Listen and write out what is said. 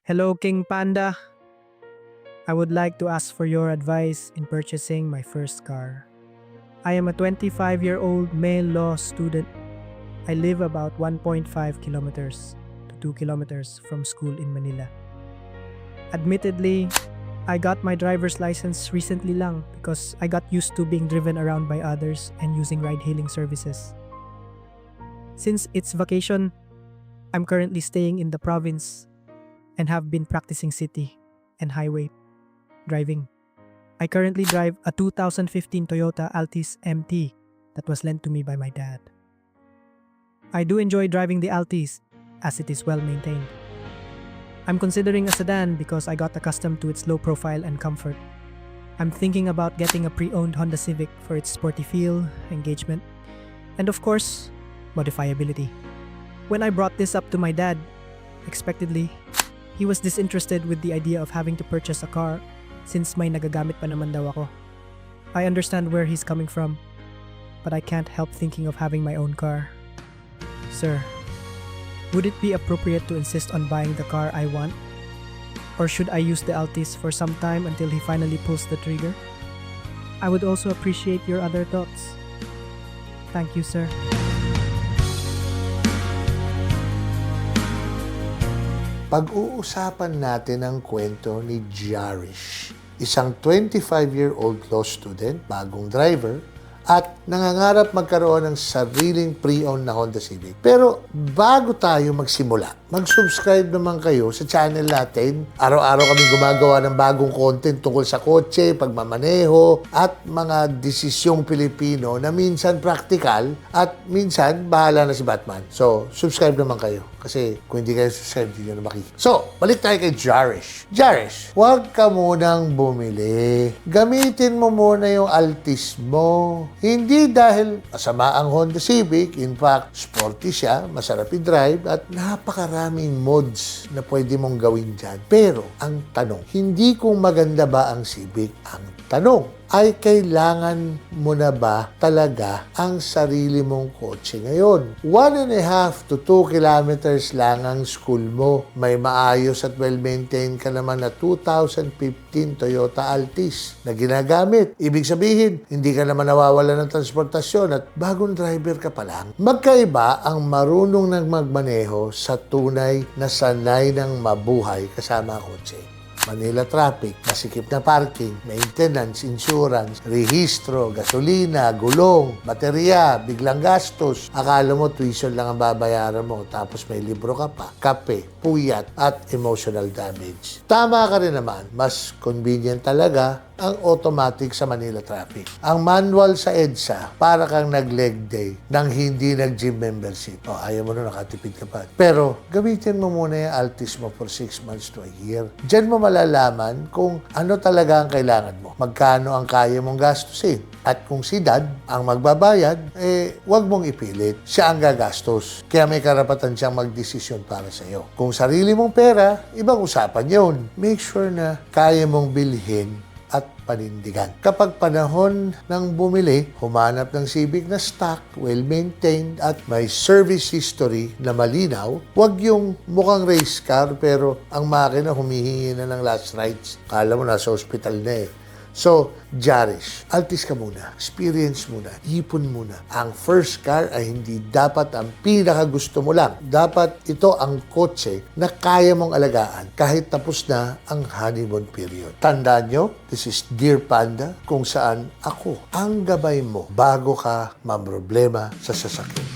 Hello, King Panda. I would like to ask for your advice in purchasing my first car. I am a 25-year-old male law student. I live about 1.5 kilometers to 2 kilometers from school in Manila. Admittedly, I got my driver's license recently lang because I got used to being driven around by others and using ride-hailing services. Since it's vacation, I'm currently staying in the province and have been practicing city and highway driving. I currently drive a 2015 Toyota Altis MT that was lent to me by my dad. I do enjoy driving the Altis as it is well maintained. I'm considering a sedan because I got accustomed to its low profile and comfort. I'm thinking about getting a pre-owned Honda Civic for its sporty feel, engagement, and of course, modifiability. When I brought this up to my dad, expectedly, he was disinterested with the idea of having to purchase a car since may nagagamit pa naman daw ako. I understand where he's coming from, but I can't help thinking of having my own car. Sir, would it be appropriate to insist on buying the car I want? Or should I use the Altis for some time until he finally pulls the trigger? I would also appreciate your other thoughts. Thank you, sir. Pag-uusapan natin ang kwento ni Jarish, isang 25-year-old law student, bagong driver, at nangangarap magkaroon ng sariling pre-owned na Honda Civic. Pero bago tayo magsimula, mag-subscribe naman kayo sa channel natin. Araw-araw kami gumagawa ng bagong content tungkol sa kotse, pagmamaneho, at mga desisyong Pilipino na minsan practical at minsan bahala na si Batman. So, subscribe naman kayo. Kasi kung hindi kayo subscribe, hindi nyo na makikita. So, balik tayo kay Jarish. Jarish, huwag ka munang bumili. Gamitin mo muna yung Altis mo. Hindi dahil masama ang Honda Civic. In fact, sporty siya, masarap i-drive, at napakaraming mods na pwede mong gawin dyan. Pero, ang tanong, hindi kung maganda ba ang Civic. Ang tanong, ay kailangan mo na ba talaga ang sarili mong kotse ngayon? 1.5 to 2 kilometers lang ang school mo. May maayos at well-maintained ka naman na 2015 Toyota Altis na ginagamit. Ibig sabihin, hindi ka naman nawawala ng transportasyon at bagong driver ka pa lang. Magkaiba ang marunong ng magmaneho sa tunay na sanay ng mabuhay kasama ang kotse. Manila traffic, masikip na parking, maintenance, insurance, rehistro, gasolina, gulong, baterya, biglang gastos. Akala mo tuition lang ang babayaran mo tapos may libro ka pa, kape, puyat, at emotional damage. Tama ka rin naman, mas convenient talaga ang automatic sa Manila traffic. Ang manual sa EDSA, para kang nag-leg day nang hindi nag-gym membership. O, ayaw mo na, nakatipid ka pa. Pero, gamitin mo muna yung Altis mo for 6 months to a year. Diyan mo malalaman kung ano talaga ang kailangan mo. Magkano ang kaya mong gastusin. At kung si dad ang magbabayad, huwag mong ipilit. Siya ang gagastos. Kaya may karapatan siyang magdesisyon para sa iyo. Kung sarili mong pera, ibang usapan yun. Make sure na kaya mong bilhin at panindigan. Kapag panahon ng bumili, humanap ng Civic na stock, well-maintained, at may service history na malinaw. Huwag yung mukhang race car pero ang makina humihingi na ng last rites. Kala mo nasa hospital na eh. So, Jarish, Altis ka muna, experience muna, ipon muna. Ang first car ay hindi dapat ang pinakagusto mo lang. Dapat ito ang kotse na kaya mong alagaan kahit tapos na ang honeymoon period. Tandaan nyo, this is Dear Panda, kung saan ako ang gabay mo bago ka mamroblema sa sasakyan.